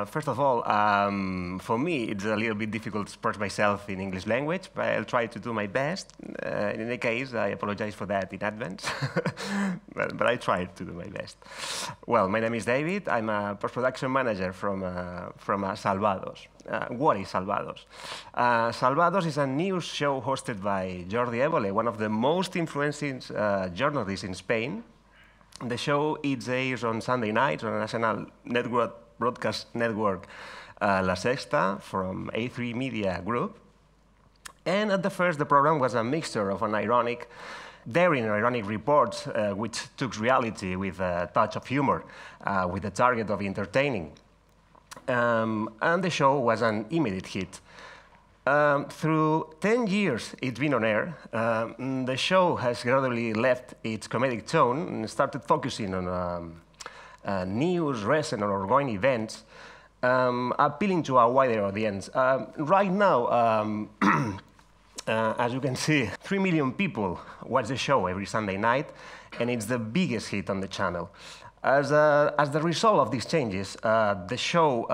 first of all, for me, it's a little bit difficult to express myself in English language, but I'll try to do my best. In any case, I apologize for that in advance, but I tried to do my best. Well, my name is David. I'm a post-production manager from Salvados. What is Salvados? Salvados is a news show hosted by Jordi Évole, one of the most influential journalists in Spain. The show airs on Sunday nights on a national broadcast network, La Sexta, from A3 Media Group. And at the first, the program was a mixture of daring and ironic reports, which took reality with a touch of humor, with the target of entertaining. And the show was an immediate hit. Through 10 years it's been on air, the show has gradually left its comedic tone and started focusing on news, recent or ongoing events, appealing to a wider audience. Right now, as you can see, 3 million people watch the show every Sunday night, and it's the biggest hit on the channel. As the result of these changes, the show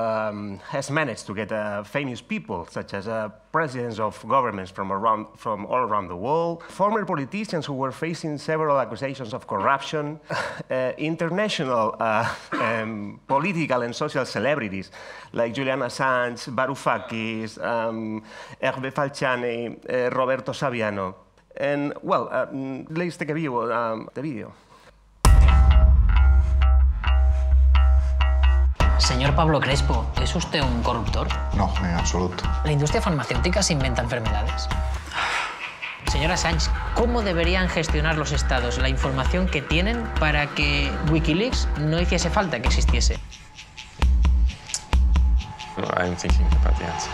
has managed to get famous people, such as presidents of governments from all around the world, former politicians who were facing several accusations of corruption, international political and social celebrities like Julian Assange, Varoufakis, Hervé Falciani, Roberto Saviano. And, well, let's take a view of the video. Señor Pablo Crespo, ¿es usted un corruptor? No, en absoluto. ¿La industria farmacéutica se inventa enfermedades? Señor Assange, ¿cómo deberían gestionar los estados la información que tienen para que Wikileaks no hiciese falta que existiese? I'm thinking about the answer.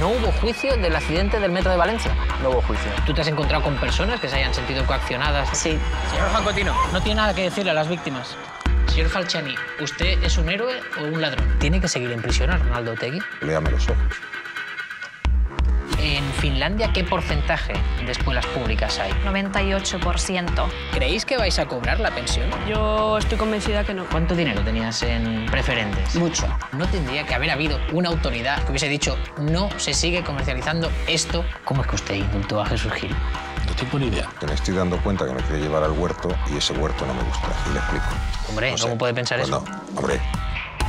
¿No hubo juicio del accidente del metro de Valencia? No hubo juicio. ¿Tú te has encontrado con personas que se hayan sentido coaccionadas? Sí. Señor Fancotino, no tiene nada que decirle a las víctimas. Señor Falciani, ¿usted es un héroe o un ladrón? ¿Tiene que seguir en prisión a Arnaldo Otegi? Léame los ojos. En Finlandia, ¿qué porcentaje de escuelas públicas hay? 98%. ¿Creéis que vais a cobrar la pensión? Yo estoy convencida que no. ¿Cuánto dinero tenías en preferentes? Mucho. ¿No tendría que haber habido una autoridad que hubiese dicho no se sigue comercializando esto? ¿Cómo es que usted indultó a Jesús Gil? No tengo ni idea. Que me estoy dando cuenta que me quiere llevar al huerto y ese huerto no me gusta. Y le explico. Hombre, No sé. ¿cómo puede pensar Pues eso? No, hombre.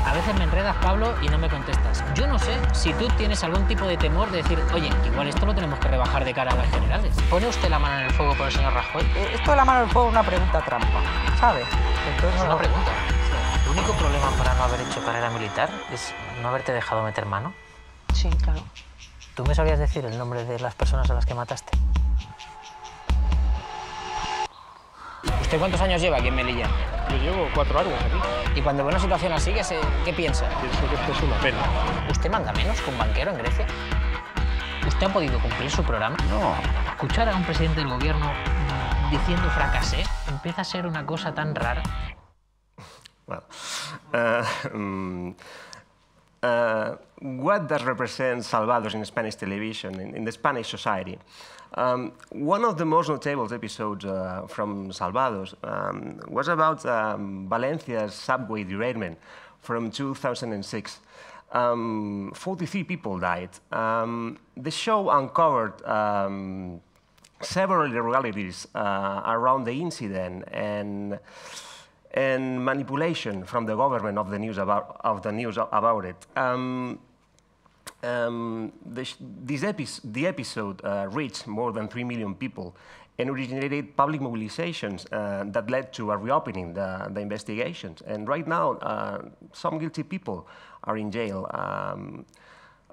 A veces me enredas, Pablo, y no me contestas. Yo no sé si tú tienes algún tipo de temor de decir, oye, igual esto lo tenemos que rebajar de cara a las generales. ¿Pone usted la mano en el fuego por el señor Rajoy? Esto de la mano en el fuego es una pregunta trampa, ¿sabes? Entonces, Es una pregunta. ¿El único problema para no haber hecho carrera militar es no haberte dejado meter mano? Sí, claro. ¿Tú me sabrías decir el nombre de las personas a las que mataste? ¿Usted cuántos años lleva aquí en Melilla? Yo llevo 4 años aquí. Y cuando ve una situación así, ¿qué piensa? Pienso que esto es una pena. ¿Usted manda menos que un banquero en Grecia? ¿Usted ha podido cumplir su programa? No. Escuchar a un presidente del gobierno diciendo fracasé empieza a ser una cosa tan rara. Well, what does represent Salvados in Spanish television, in the Spanish society? One of the most notable episodes from Salvados was about Valencia's subway derailment from 2006. 43 people died. The show uncovered several irregularities around the incident and manipulation from the government of the news about it. The episode reached more than 3 million people and originated public mobilizations that led to a reopening the investigations. And right now, some guilty people are in jail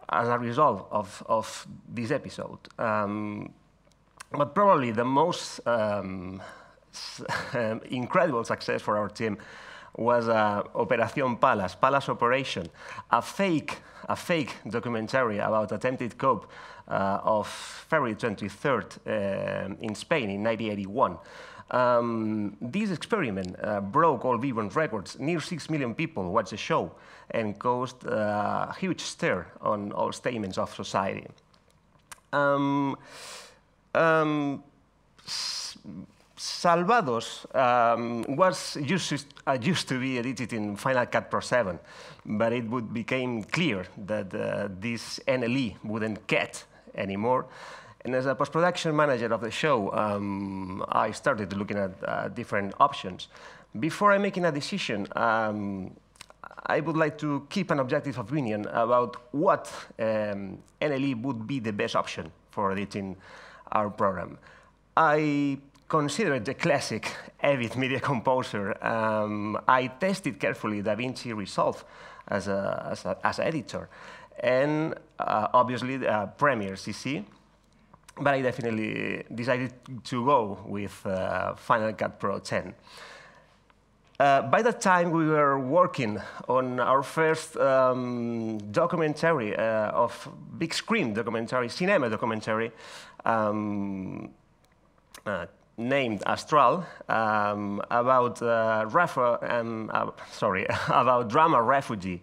as a result of this episode. But probably the most incredible success for our team was Operación Palace Operation, a fake documentary about attempted coup of February 23rd in Spain in 1981. This experiment broke all Vivan records. Near 6 million people watched the show and caused a huge stir on all statements of society. Salvados was used to be edited in Final Cut Pro 7, but it became clear that this NLE wouldn't get anymore. And as a post-production manager of the show, I started looking at different options. Before I'm making a decision, I would like to keep an objective opinion about what NLE would be the best option for editing our program. I considered the classic Avid Media Composer. I tested carefully DaVinci Resolve as an editor, and obviously Premiere CC. But I definitely decided to go with Final Cut Pro 10. By that time, we were working on our first documentary of big screen documentary, cinema documentary, named Astral, about about drama refugee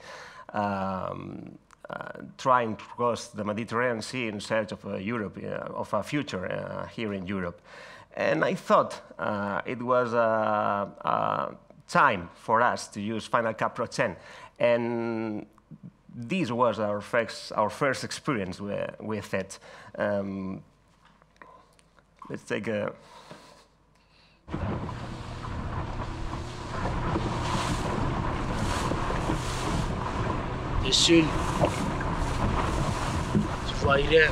trying to cross the Mediterranean Sea in search of Europe, of a future here in Europe. And I thought it was time for us to use Final Cut Pro 10. And this was our first experience with it. Let's take a... Dessus. Tu vois, il est.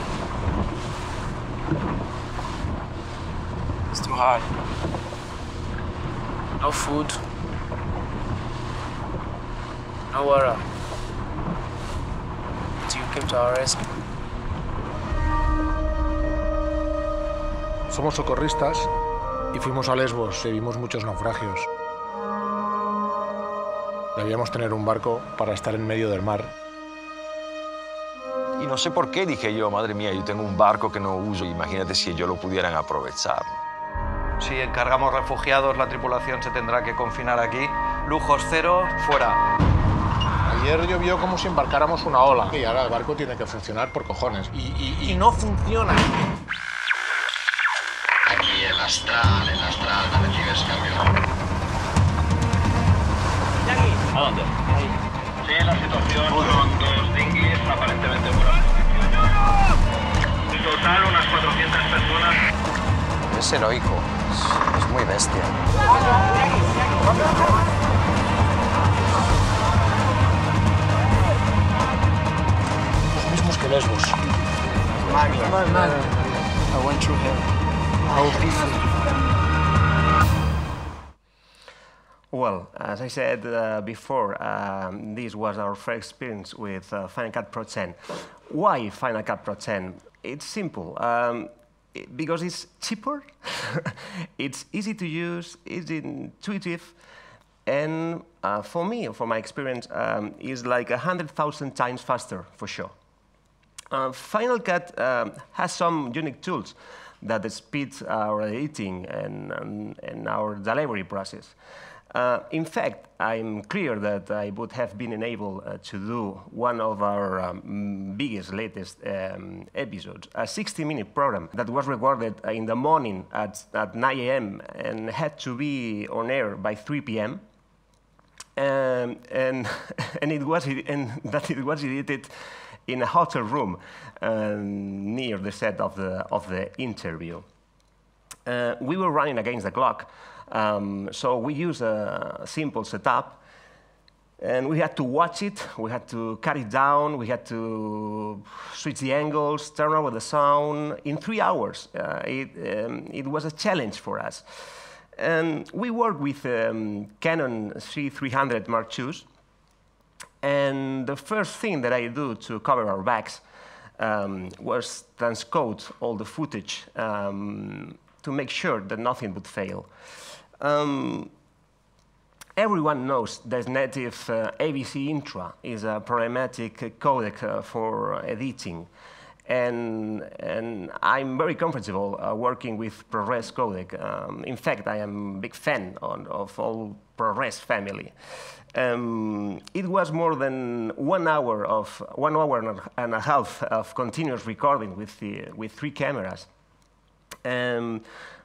It's too hard. No food. No water. So you came to our rescue. Somos socorristas y fuimos a Lesbos y vimos muchos naufragios. Debíamos tener un barco para estar en medio del mar. Y no sé por qué dije yo, madre mía, yo tengo un barco que no uso, imagínate si ellos lo pudieran aprovechar. Si encargamos refugiados, la tripulación se tendrá que confinar aquí. Lujos cero, fuera. Ayer llovió como si embarcáramos una ola. Y ahora el barco tiene que funcionar por cojones. Y no funciona. Aquí el astral, ¿me recibes cambio? ¿A dónde? Sí, la situación son 2 dinghies aparentemente muertas. En total unas 400 personas. Es heroico, es muy bestia. Los mismos que Lesbos. I went through hell. How peaceful. Well, as I said before, this was our first experience with Final Cut Pro 10. Why Final Cut Pro 10? It's simple. Because it's cheaper, it's easy to use, it's intuitive, and for me, for my experience, it's like 100,000 times faster, for sure. Final Cut has some unique tools that speed our editing and our delivery process. In fact, I'm clear that I would have been able to do one of our biggest, latest episodes, a 60-minute program that was recorded in the morning at 9 a.m. and had to be on air by 3 p.m. And it was edited in a hotel room near the set of the interview. We were running against the clock. So we used a simple setup, and we had to watch it, we had to cut it down, we had to switch the angles, turn over the sound in 3 hours. It was a challenge for us. And we worked with Canon C300 Mark IIs, and the first thing that I do to cover our backs was transcode all the footage to make sure that nothing would fail. Everyone knows that native ABC Intra is a problematic codec for editing, and I'm very comfortable working with ProRes codec. In fact, I am a big fan of all ProRes family. It was more than 1 hour and a half of continuous recording with 3 cameras.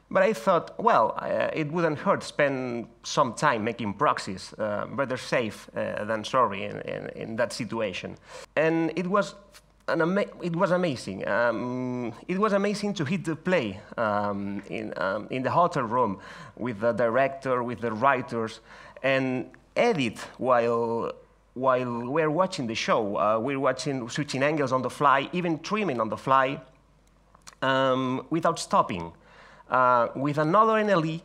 But I thought, well, it wouldn't hurt to spend some time making proxies, better safe than sorry in that situation. And it was amazing. It was amazing to hit the play in the hotel room with the director, with the writers, and edit while we're watching the show. We're watching, switching angles on the fly, even trimming on the fly, without stopping. With another NLE,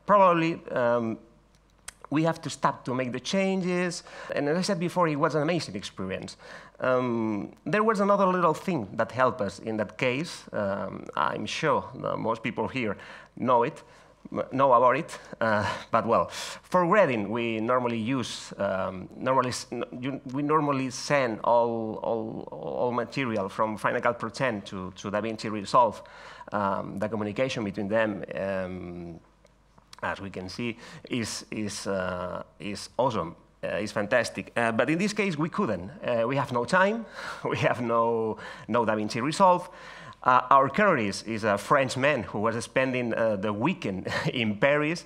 probably we have to stop to make the changes. And as I said before, it was an amazing experience. There was another little thing that helped us in that case. I'm sure most people here know about it. But well, for grading, we normally use we normally send all material from Final Cut Pro 10 to DaVinci Resolve. The communication between them, as we can see, is awesome. It's fantastic. But in this case, we couldn't. We have no time. We have no DaVinci Resolve. Our colorist is a French man who was spending the weekend in Paris.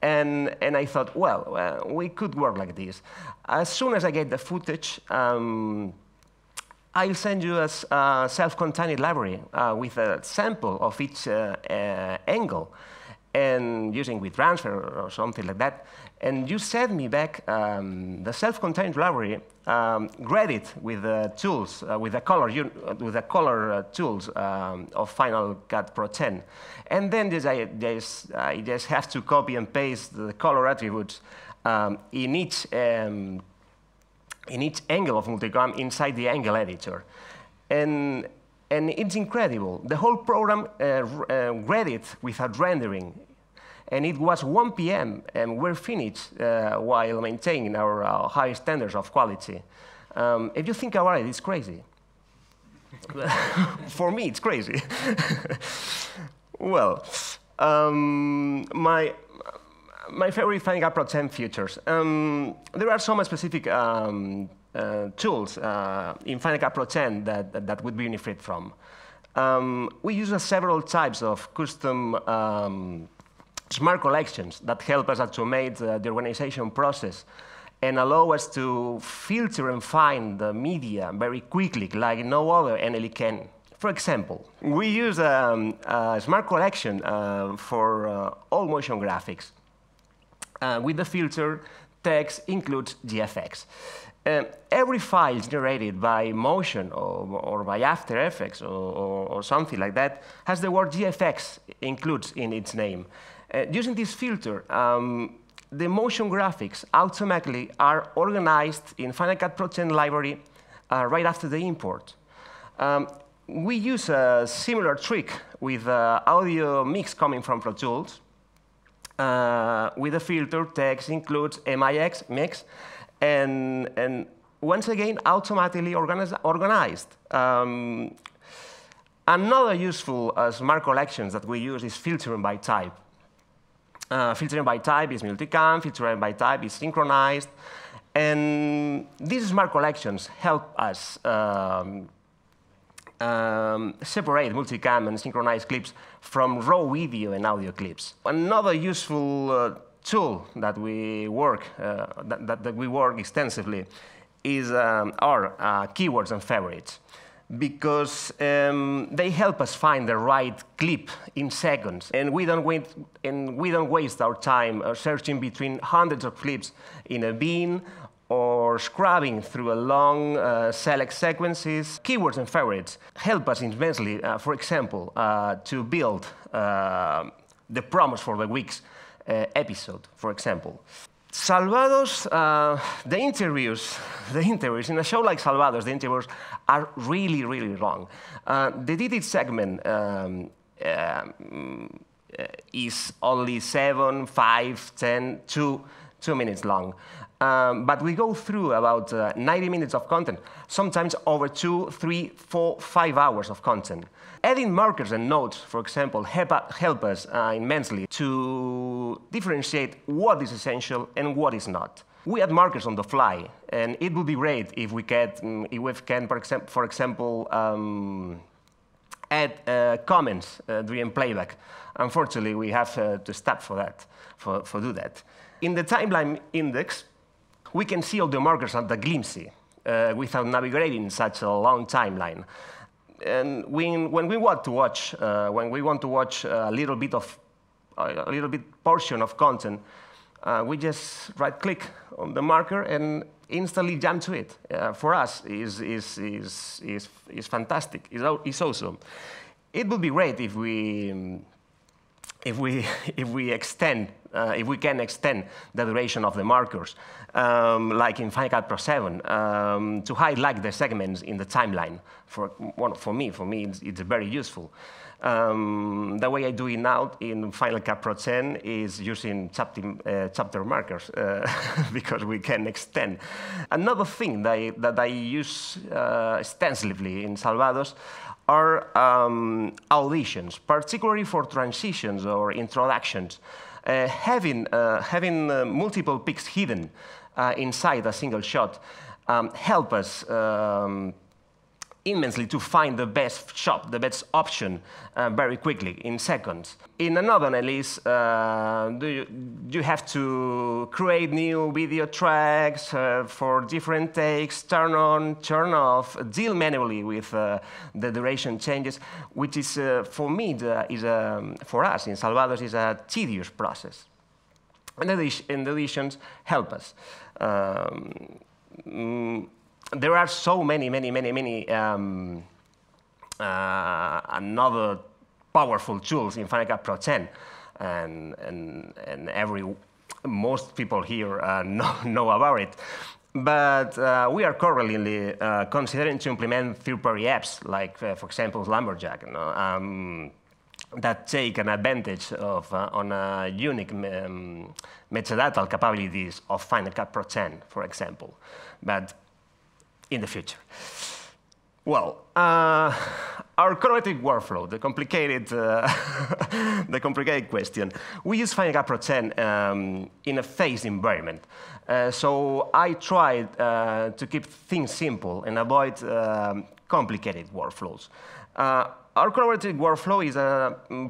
And I thought, well, we could work like this. As soon as I get the footage, I'll send you a self-contained library with a sample of each angle, and using with transfer or something like that. And you send me back the self-contained library, graded with the tools, with the color tools of Final Cut Pro 10. And then I just have to copy and paste the color attributes in each angle of multicam inside the angle editor. And it's incredible. The whole program graded without rendering. And it was 1 p.m. and we're finished while maintaining our high standards of quality. If you think about it, it's crazy. For me, it's crazy. Well, my favorite Final Cut Pro 10 features. There are some specific tools in Final Cut Pro 10 that would benefit from. We use several types of custom smart collections that help us automate the organization process and allow us to filter and find the media very quickly, like no other NLE can. For example, we use a smart collection for all motion graphics. With the filter, text includes GFX. Every file generated by Motion or by After Effects or something like that has the word GFX includes in its name. Using this filter, the motion graphics automatically are organized in Final Cut Pro 10 library right after the import. We use a similar trick with audio mix coming from Pro Tools. With the filter, text includes MIX mix, and once again, automatically organized. Another useful smart collections that we use is filtering by type. Filtering by type is multicam, filtering by type is synchronized, and these smart collections help us separate multicam and synchronized clips from raw video and audio clips. Another useful tool that we work extensively is our keywords and favorites, because they help us find the right clip in seconds, and we don't waste our time searching between hundreds of clips in a bin or scrubbing through a long select sequences. Keywords and favorites help us immensely, for example, to build the promos for the week's episode, for example. Salvados, the interviews in a show like Salvados, the interviews are really, really long. The edited segment is only 7, 5, 10, 2 minutes long. But we go through about 90 minutes of content, sometimes over 2, 3, 4, 5 hours of content. Adding markers and notes, for example, help us immensely to differentiate what is essential and what is not. We add markers on the fly, and it would be great if we can, for example, add comments during playback. Unfortunately, we have to stop for that, for do that. In the timeline index, we can see all the markers at a glimpse without navigating such a long timeline. And when we want to watch a little bit portion of content, we just right-click on the marker and instantly jump to it. For us, is fantastic. It's awesome. It would be great if we can extend the duration of the markers, like in Final Cut Pro 7, to highlight the segments in the timeline. For me, it's very useful. The way I do it now in Final Cut Pro 10 is using chapter markers, because we can extend. Another thing that I use extensively in Salvados are auditions, particularly for transitions or introductions. Having multiple picks hidden inside a single shot help us immensely to find the best shot, the best option very quickly, in seconds. In another analysis, you have to create new video tracks for different takes, turn on, turn off, deal manually with the duration changes, which is, for me, for us in Salvados, is a tedious process. And the editions help us. There are so many another powerful tools in Final Cut Pro 10, and most people here know about it. But we are currently considering to implement third-party apps, like, for example, Lumberjack, that take an advantage of on a unique metadata capabilities of Final Cut Pro 10, for example. But in the future. Well, our collaborative workflow, the complicated question. We use Final Cut Pro 10 in a phased environment. So I tried to keep things simple and avoid complicated workflows. Our collaborative workflow is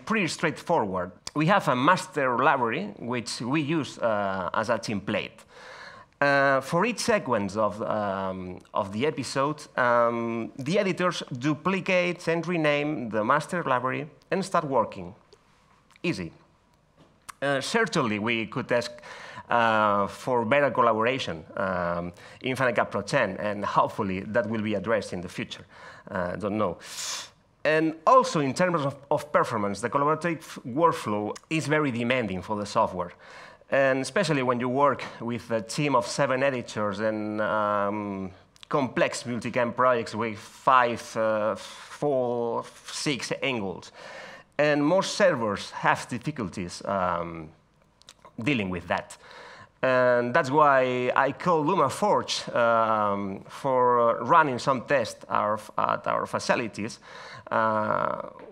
pretty straightforward. We have a master library, which we use as a template. For each sequence of the episode, the editors duplicate and rename the master library and start working. Easy. Certainly, we could ask for better collaboration in Final Cut Pro 10, and hopefully that will be addressed in the future. Don't know. And also, in terms of performance, the collaborative workflow is very demanding for the software. And especially when you work with a team of 7 editors and complex multicam projects with 5, 4, 6 angles. And most servers have difficulties dealing with that. And that's why I call LumaForge for running some tests at our facilities.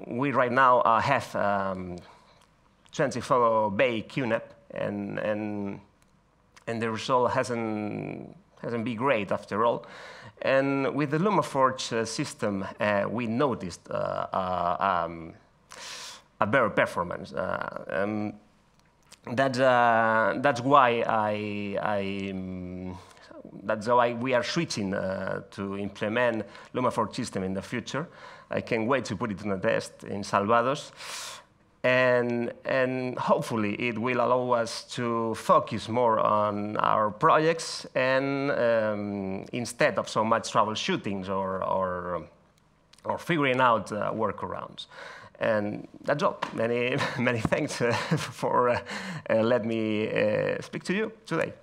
We right now have 24-bay QNAP. And the result hasn't been great after all. And with the LumaForge system, we noticed a better performance. That's why we are switching to implement LumaForge system in the future. I can't wait to put it on a test in Salvados. And hopefully it will allow us to focus more on our projects and instead of so much troubleshooting or figuring out workarounds. And that's all. Many thanks for letting me speak to you today.